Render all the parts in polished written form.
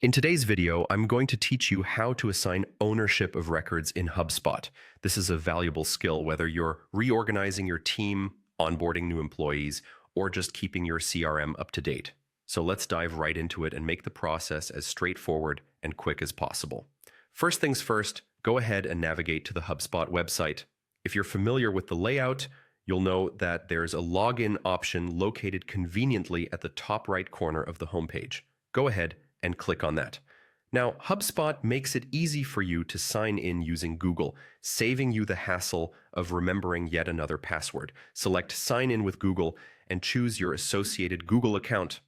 In today's video, I'm going to teach you how to assign ownership of records in Hubspot. This is a valuable skill, whether you're reorganizing your team, onboarding new employees, or just keeping your CRM up to date. So let's dive right into it and make the process as straightforward and quick as possible. First things first, go ahead and navigate to the Hubspot website. If you're familiar with the layout, you'll know that there's a login option located conveniently at the top right corner of the homepage. Go ahead and click on that. Now, HubSpot makes it easy for you to sign in using Google, saving you the hassle of remembering yet another password. Select Sign in with Google and choose your associated Google account.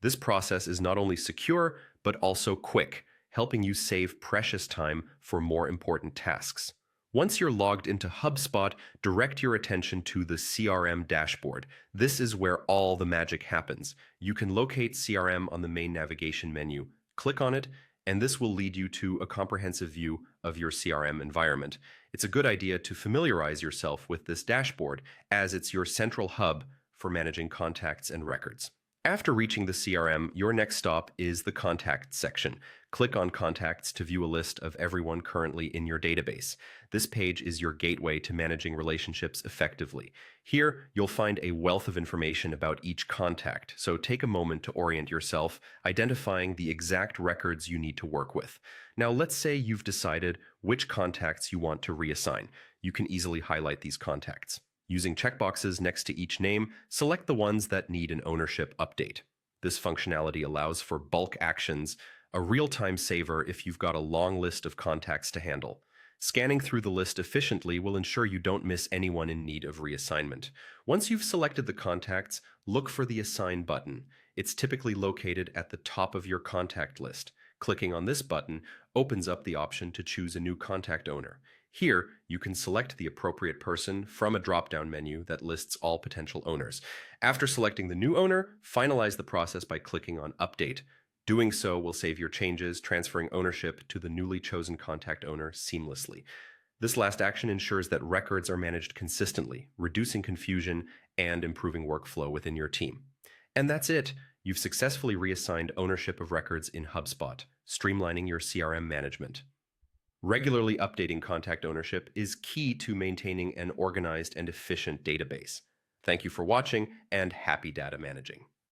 This process is not only secure, but also quick, helping you save precious time for more important tasks. Once you're logged into HubSpot, direct your attention to the CRM dashboard. This is where all the magic happens. You can locate CRM on the main navigation menu. Click on it, and this will lead you to a comprehensive view of your CRM environment. It's a good idea to familiarize yourself with this dashboard, as it's your central hub for managing contacts and records. After reaching the CRM, your next stop is the Contacts section. Click on Contacts to view a list of everyone currently in your database. This page is your gateway to managing relationships effectively. Here, you'll find a wealth of information about each contact, so take a moment to orient yourself, identifying the exact records you need to work with. Now, let's say you've decided which contacts you want to reassign. You can easily highlight these contacts. Using checkboxes next to each name, select the ones that need an ownership update. This functionality allows for bulk actions, a real-time saver if you've got a long list of contacts to handle. Scanning through the list efficiently will ensure you don't miss anyone in need of reassignment. Once you've selected the contacts, look for the Assign button. It's typically located at the top of your contact list. Clicking on this button opens up the option to choose a new contact owner. Here, you can select the appropriate person from a drop-down menu that lists all potential owners. After selecting the new owner, finalize the process by clicking on Update. Doing so will save your changes, transferring ownership to the newly chosen contact owner seamlessly. This last action ensures that records are managed consistently, reducing confusion and improving workflow within your team. And that's it. You've successfully reassigned ownership of records in HubSpot, streamlining your CRM management. Regularly updating contact ownership is key to maintaining an organized and efficient database. Thank you for watching, and happy data managing.